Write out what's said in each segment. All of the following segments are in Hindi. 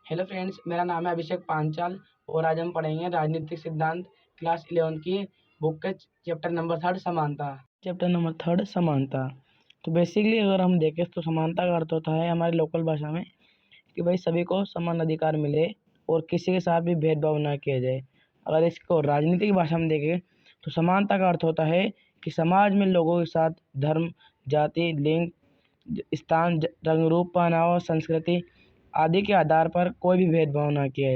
हेलो फ्रेंड्स, मेरा नाम है अभिषेक पांचाल और आज हम पढ़ेंगे राजनीतिक सिद्धांत क्लास 11 की बुक के चैप्टर नंबर 3 समानता। तो बेसिकली अगर हम देखें तो समानता का अर्थ होता है हमारी लोकल भाषा में कि भाई सभी को समान अधिकार मिले और किसी के साथ भी भेदभाव ना किया जाए। अगर इसको राजनीतिक भाषा में देखें तो समानता का अर्थ होता है कि समाज में लोगों के साथ धर्म, जाति, लिंग, स्थान, रंग, रूप, पहनावा, संस्कृति आदि के आधार पर कोई भी भेदभाव ना किया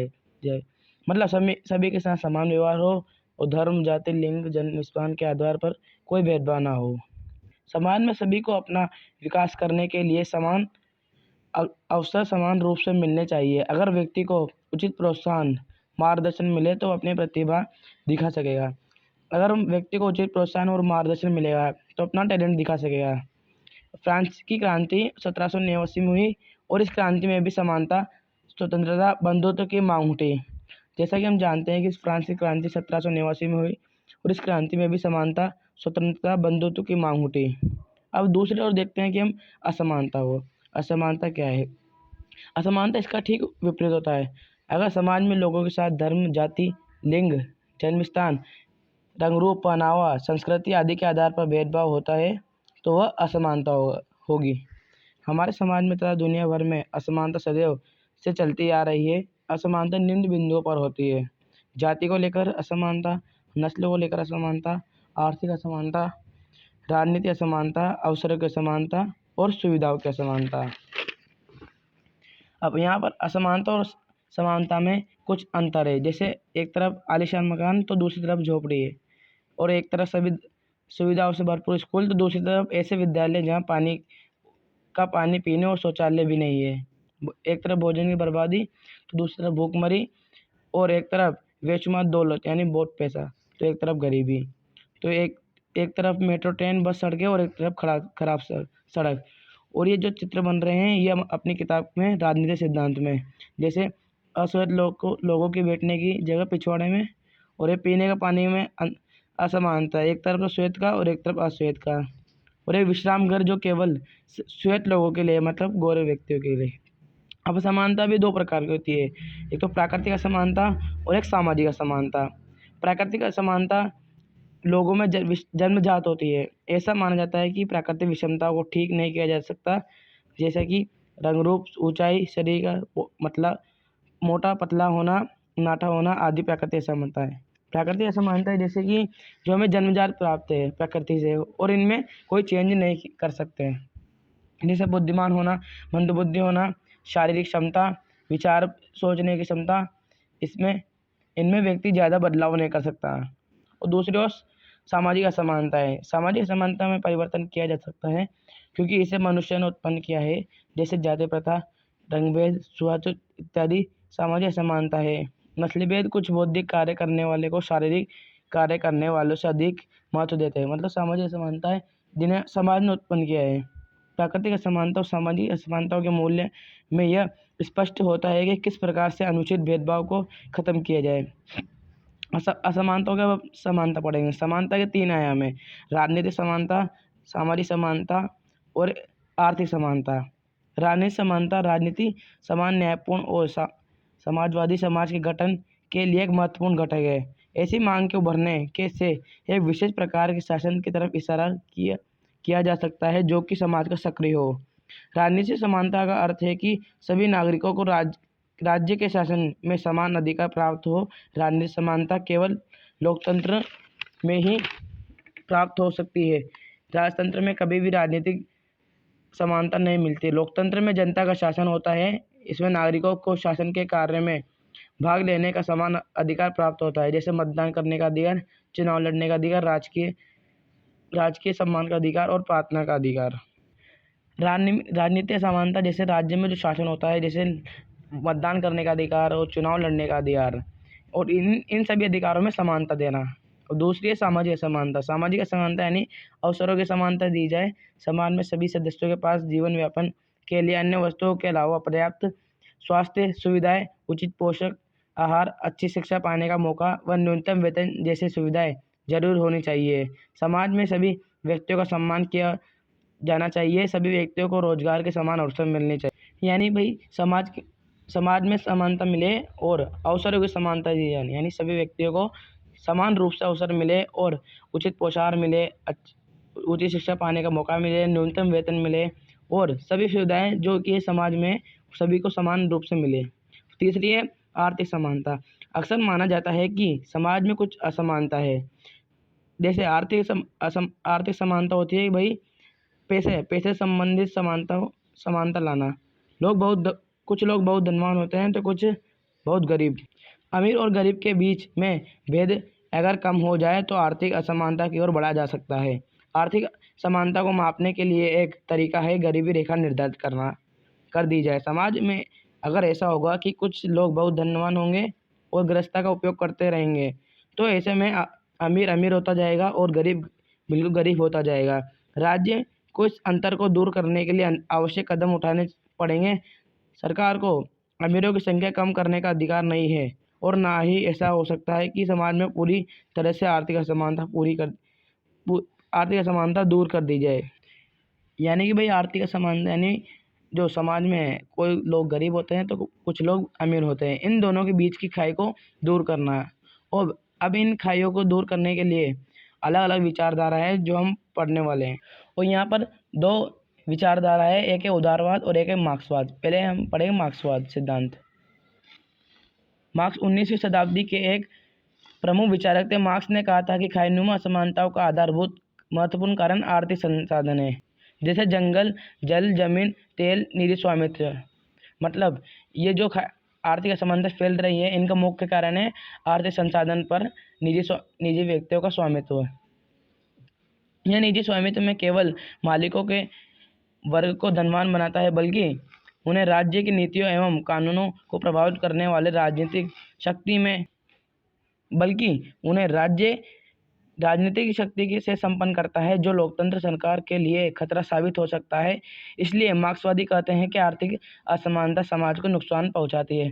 जाए। मतलब सभी के साथ समान व्यवहार हो और धर्म, जाति, लिंग, जन्म स्थान के आधार पर कोई भेदभाव ना हो। समाज में सभी को अपना विकास करने के लिए समान अवसर समान रूप से मिलने चाहिए। अगर व्यक्ति को उचित प्रोत्साहन, मार्गदर्शन मिले तो अपनी प्रतिभा दिखा सकेगा। अगर व्यक्ति को उचित प्रोत्साहन और मार्गदर्शन मिलेगा तो अपना टैलेंट दिखा सकेगा। फ्रांस की क्रांति 1789 में हुई और इस क्रांति में भी समानता, स्वतंत्रता, बंधुत्व की मांग उठी। जैसा कि हम जानते हैं कि फ्रांस की क्रांति 1789 में हुई और इस क्रांति में भी समानता, स्वतंत्रता, बंधुत्व की मांग उठी। अब दूसरी ओर देखते हैं कि हम असमानता क्या है। असमानता इसका ठीक विपरीत होता है। अगर समाज में लोगों के साथ धर्म, जाति, लिंग, जन्म स्थान, रंग, रूप, पहनावा, संस्कृति आदि के आधार पर भेदभाव होता है तो वह असमानता होगी। हमारे समाज में तथा दुनिया भर में असमानता सदैव से चलती आ रही है। असमानता निम्न बिंदुओं पर होती है: जाति को लेकर असमानता, नस्ल को लेकर असमानता, आर्थिक असमानता, राजनीतिक असमानता, अवसरों की असमानता और सुविधाओं की असमानता। अब यहाँ पर असमानता और समानता में कुछ अंतर है। जैसे एक तरफ आलीशान मकान तो दूसरी तरफ झोपड़ी है, और एक तरफ सभी सुविधाओं से भरपूर स्कूल तो दूसरी तरफ ऐसे विद्यालय जहाँ पानी पीने और शौचालय भी नहीं है। एक तरफ भोजन की बर्बादी तो दूसरी तरफ भूखमरी, और एक तरफ बेशुमार दौलत यानी बहुत पैसा तो एक तरफ गरीबी। तो एक तरफ मेट्रो, ट्रेन, बस, सड़कें और एक तरफ खराब सड़क। और ये जो चित्र बन रहे हैं ये हम अपनी किताब में राजनीतिक सिद्धांत में, जैसे अश्वेत लोगों की बैठने की जगह पिछवाड़े में, और ये पीने का पानी में असमानता, एक तरफ तो श्वेत का और एक तरफ अश्वेत का, और एक विश्राम घर जो केवल श्वेत लोगों के लिए मतलब गोरे व्यक्तियों के लिए। अब असमानता भी दो प्रकार की होती है, एक तो प्राकृतिक असमानता और एक सामाजिक असमानता। प्राकृतिक असमानता लोगों में जन्मजात होती है। ऐसा माना जाता है कि प्राकृतिक विषमता को ठीक नहीं किया जा सकता, जैसे कि रंग, रूप, ऊंचाई, शरीर का मतलब मोटा पतला होना, नाटा होना आदि प्राकृतिक असमानता है। प्राकृतिक असमानता है जैसे कि जो हमें जन्मजात प्राप्त है प्रकृति से और इनमें कोई चेंज नहीं कर सकते हैं। जैसे बुद्धिमान होना, मंदबुद्धि होना, शारीरिक क्षमता, विचार सोचने की क्षमता, इनमें व्यक्ति ज़्यादा बदलाव नहीं कर सकता। और दूसरी ओर सामाजिक असमानता है। सामाजिक असमानता में परिवर्तन किया जा सकता है क्योंकि इसे मनुष्य ने उत्पन्न किया है, जैसे जाति प्रथा, रंगभेद, छुआछूत इत्यादि सामाजिक असमानता है। नस्ली भेद कुछ बौद्धिक कार्य करने वाले को शारीरिक कार्य करने वालों से अधिक महत्व देते हैं। मतलब सामाजिक असमानता है जिन्हें समाज ने उत्पन्न किया है। प्राकृतिक असमानता और सामाजिक असमानताओं के मूल्य में यह स्पष्ट होता है कि किस प्रकार से अनुचित भेदभाव को खत्म किया जाए। असमानताओं के अब समानता पढ़ेंगे। समानता के 3 आयाम है: राजनीतिक समानता, सामाजिक समानता और आर्थिक समानता। राजनीतिक समानता राजनीति समान, न्यायपूर्ण और समाजवादी समाज के गठन के लिए एक महत्वपूर्ण घटक है। ऐसी मांग के उभरने के से एक विशेष प्रकार के शासन की तरफ इशारा किया जा सकता है जो कि समाज का सक्रिय हो। राजनीतिक समानता का अर्थ है कि सभी नागरिकों को राज्य के शासन में समान अधिकार प्राप्त हो। राजनीतिक समानता केवल लोकतंत्र में ही प्राप्त हो सकती है। राजतंत्र में कभी भी राजनीतिक समानता नहीं मिलती। लोकतंत्र में जनता का शासन होता है, इसमें नागरिकों को शासन के कार्य में भाग लेने का समान अधिकार प्राप्त होता है, जैसे मतदान करने का अधिकार, चुनाव लड़ने का अधिकार, राजकीय सम्मान का अधिकार और प्रार्थना का अधिकार। राजनीतिक समानता जैसे राज्य में जो शासन होता है, जैसे मतदान करने का अधिकार और चुनाव लड़ने का अधिकार, और इन सभी अधिकारों में समानता देना। और दूसरी है सामाजिक असमानता। सामाजिक असमानता यानी अवसरों की समानता दी जाए। समाज में सभी सदस्यों के पास जीवन यापन के लिए अन्य वस्तुओं के अलावा पर्याप्त स्वास्थ्य सुविधाएं, उचित पोषक आहार, अच्छी शिक्षा पाने का मौका व न्यूनतम वेतन जैसी सुविधाएं जरूर होनी चाहिए। समाज में सभी व्यक्तियों का सम्मान किया जाना चाहिए। सभी व्यक्तियों को रोजगार के समान अवसर मिलने चाहिए। यानी भाई समाज में समानता मिले और अवसरों की समानता दी जाए, यानी सभी व्यक्तियों को समान रूप से अवसर मिले और उचित पोषाहार मिले, उचित शिक्षा पाने का मौका मिले, न्यूनतम वेतन मिले और सभी सुविधाएं जो कि समाज में सभी को समान रूप से मिले। तीसरी है आर्थिक समानता। अक्सर माना जाता है कि समाज में कुछ असमानता है, जैसे आर्थिक समानता होती है भाई पैसे संबंधित समानता लाना। कुछ लोग बहुत धनवान होते हैं तो कुछ बहुत गरीब। अमीर और गरीब के बीच में भेद अगर कम हो जाए तो आर्थिक असमानता की ओर बढ़ा जा सकता है। आर्थिक समानता को मापने के लिए एक तरीका है गरीबी रेखा निर्धारित कर दी जाए। समाज में अगर ऐसा होगा कि कुछ लोग बहुत धनवान होंगे और गृहस्थता का उपयोग करते रहेंगे तो ऐसे में अमीर अमीर होता जाएगा और गरीब बिल्कुल गरीब होता जाएगा। राज्य को इस अंतर को दूर करने के लिए आवश्यक कदम उठाने पड़ेंगे। सरकार को अमीरों की संख्या कम करने का अधिकार नहीं है और ना ही ऐसा हो सकता है कि समाज में पूरी तरह से आर्थिक असमानता दूर कर दी जाए। यानी कि भाई आर्थिक असमानता यानी जो समाज में कोई लोग गरीब होते हैं तो कुछ लोग अमीर होते हैं, इन दोनों के बीच की खाई को दूर करना है। और अब इन खाइयों को दूर करने के लिए अलग अलग विचारधारा है जो हम पढ़ने वाले हैं। और यहाँ पर दो विचारधारा है, एक है उदारवाद और एक है मार्क्सवाद। पहले हम पढ़ेंगे मार्क्सवाद सिद्धांत। मार्क्स 19वीं शताब्दी के एक प्रमुख विचारक थे। मार्क्स ने कहा था कि खाईनुमा असमानताओं का आधारभूत महत्वपूर्ण कारण आर्थिक संसाधन है, जैसे जंगल, जल, जमीन, तेल, निजी स्वामित्व। मतलब ये जो आर्थिक असमानता फैल रही है इनका मुख्य कारण है आर्थिक संसाधन पर निजी व्यक्तियों का स्वामित्व। यह निजी स्वामित्व में केवल मालिकों के वर्ग को धनवान बनाता है, बल्कि उन्हें राज्य की नीतियों एवं कानूनों को प्रभावित करने वाले राजनीतिक शक्ति से संपन्न करता है, जो लोकतंत्र सरकार के लिए खतरा साबित हो सकता है। इसलिए मार्क्सवादी कहते हैं कि आर्थिक असमानता समाज को नुकसान पहुंचाती है।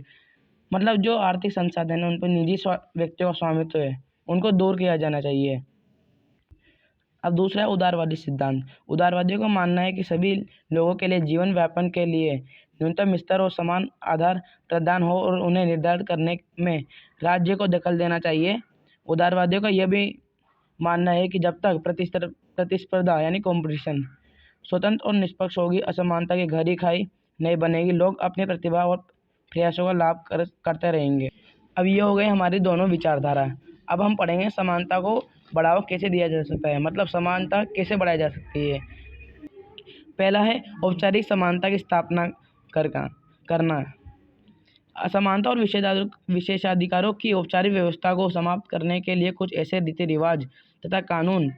मतलब जो आर्थिक संसाधन है उन पर निजी व्यक्तियों का स्वामित्व है, उनको दूर किया जाना चाहिए। अब दूसरा है उदारवादी सिद्धांत। उदारवादियों का मानना है कि सभी लोगों के लिए जीवन व्यापन के लिए न्यूनतम स्तर और समान आधार प्रदान हो और उन्हें निर्धारित करने में राज्य को दखल देना चाहिए। उदारवादियों का यह भी मानना है कि जब तक प्रतिस्पर्धा यानी कॉम्पिटिशन स्वतंत्र और निष्पक्ष होगी, असमानता की गहरी खाई नहीं बनेगी, लोग अपनी प्रतिभा और प्रयासों का लाभ करते रहेंगे। अब ये हो गए हमारी दोनों विचारधारा। अब हम पढ़ेंगे समानता को बढ़ावा कैसे दिया जा सकता है, मतलब समानता कैसे बढ़ाई जा सकती है। पहला है औपचारिक समानता की स्थापना करना। असमानता और विशेषाधिकारों की औपचारिक व्यवस्था को समाप्त करने के लिए कुछ ऐसे रीति रिवाज तथा कानून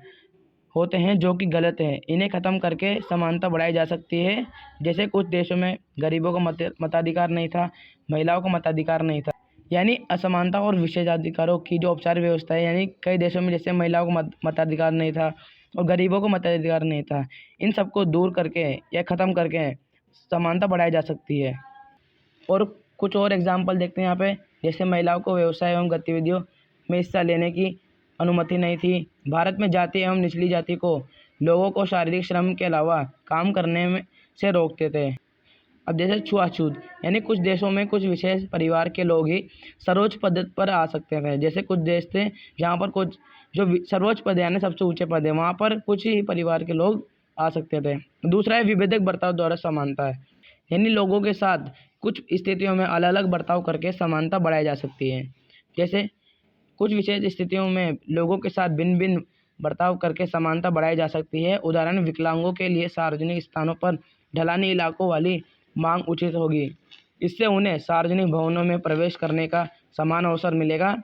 होते हैं जो कि गलत है। इन्हें खत्म करके समानता बढ़ाई जा सकती है। जैसे कुछ देशों में गरीबों को मताधिकार नहीं था, महिलाओं को मताधिकार नहीं था। यानी असमानता और विशेषाधिकारों की जो औपचारिक व्यवस्था है, यानी कई देशों में जैसे महिलाओं को मताधिकार नहीं था और गरीबों को मताधिकार नहीं था, इन सबको दूर करके या ख़त्म करके समानता बढ़ाई जा सकती है। और कुछ और एग्जाम्पल देखते हैं यहाँ पे, जैसे महिलाओं को व्यवसाय एवं गतिविधियों में हिस्सा लेने की अनुमति नहीं थी। भारत में जाति एवं निचली जाति को लोगों को शारीरिक श्रम के अलावा काम करने में से रोकते थे। अब जैसे छुआछूत, यानी कुछ देशों में कुछ विशेष परिवार के लोग ही सर्वोच्च पद पर आ सकते थे। जैसे कुछ देश थे जहाँ पर कुछ जो सर्वोच्च पद यानी सबसे ऊंचे पद है वहाँ पर कुछ ही परिवार के लोग आ सकते थे। दूसरा है विभेदक बर्ताव द्वारा समानता है, यानी लोगों के साथ कुछ स्थितियों में अलग अलग बर्ताव करके समानता बढ़ाई जा सकती है। जैसे कुछ विशेष स्थितियों में लोगों के साथ भिन्न भिन्न बर्ताव करके समानता बढ़ाई जा सकती है। उदाहरण, विकलांगों के लिए सार्वजनिक स्थानों पर ढलानी इलाकों वाली मांग उचित होगी, इससे उन्हें सार्वजनिक भवनों में प्रवेश करने का समान अवसर मिलेगा।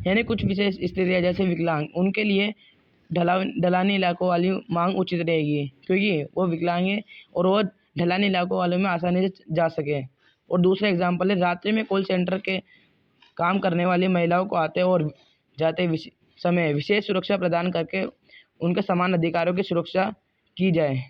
यानी कुछ विशेष स्थितियाँ जैसे विकलांग, उनके लिए ढलानी इलाकों वाली मांग उचित रहेगी क्योंकि वो विकलांग है और वो ढलानी इलाकों वालों में आसानी से जा सके। और दूसरा एग्जाम्पल है, रात्रि में कॉल सेंटर के काम करने वाली महिलाओं को आते और जाते समय विशेष सुरक्षा प्रदान करके उनके समान अधिकारों की सुरक्षा की जाए।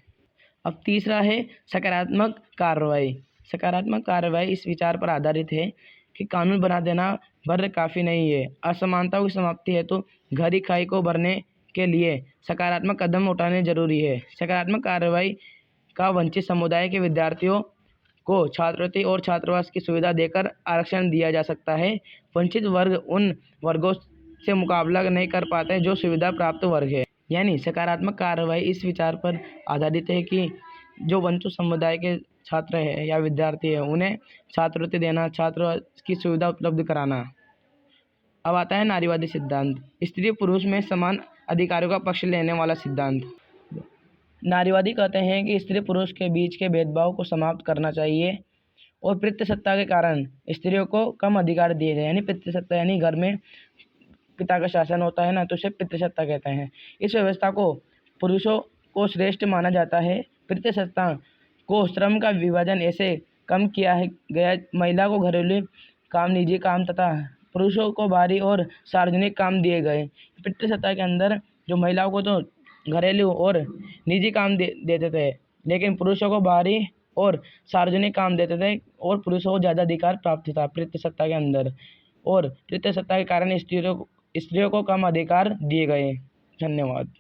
अब तीसरा है सकारात्मक कार्रवाई। सकारात्मक कार्रवाई इस विचार पर आधारित है कि कानून बना देना भर काफ़ी नहीं है। असमानताओं की समाप्ति है तो गहरी खाई को भरने के लिए सकारात्मक कदम उठाने जरूरी है। सकारात्मक कार्रवाई का वंचित समुदाय के विद्यार्थियों को छात्रवृत्ति और छात्रावास की सुविधा देकर आरक्षण दिया जा सकता है। वंचित वर्ग उन वर्गों से मुकाबला नहीं कर पाते हैं जो सुविधा प्राप्त वर्ग है। यानी सकारात्मक कार्रवाई इस विचार पर आधारित है कि जो वंचित समुदाय के छात्र हैं या विद्यार्थी हैं उन्हें छात्रवृत्ति देना, छात्रावास की सुविधा उपलब्ध कराना। अब आता है नारीवादी सिद्धांत, स्त्री पुरुष में समान अधिकारों का पक्ष लेने वाला सिद्धांत। नारीवादी कहते हैं कि स्त्री पुरुष के बीच के भेदभाव को समाप्त करना चाहिए और पितृसत्ता के कारण स्त्रियों को कम अधिकार दिए गए। यानी पितृसत्ता यानी घर में पिता का शासन होता है ना, तो उसे पितृसत्ता कहते हैं। इस व्यवस्था को पुरुषों को श्रेष्ठ माना जाता है। पितृसत्ता को श्रम का विभाजन ऐसे कम किया है गया, महिला को घरेलू काम, निजी काम तथा पुरुषों को बाहरी और सार्वजनिक काम दिए गए। पितृसत्ता के अंदर जो महिलाओं को तो घरेलू और निजी काम देते थे, लेकिन पुरुषों को बाहरी और सार्वजनिक काम देते थे और पुरुषों को ज़्यादा अधिकार प्राप्त था पितृसत्ता के अंदर। और पितृसत्ता के कारण स्त्रियों को कम अधिकार दिए गए। धन्यवाद।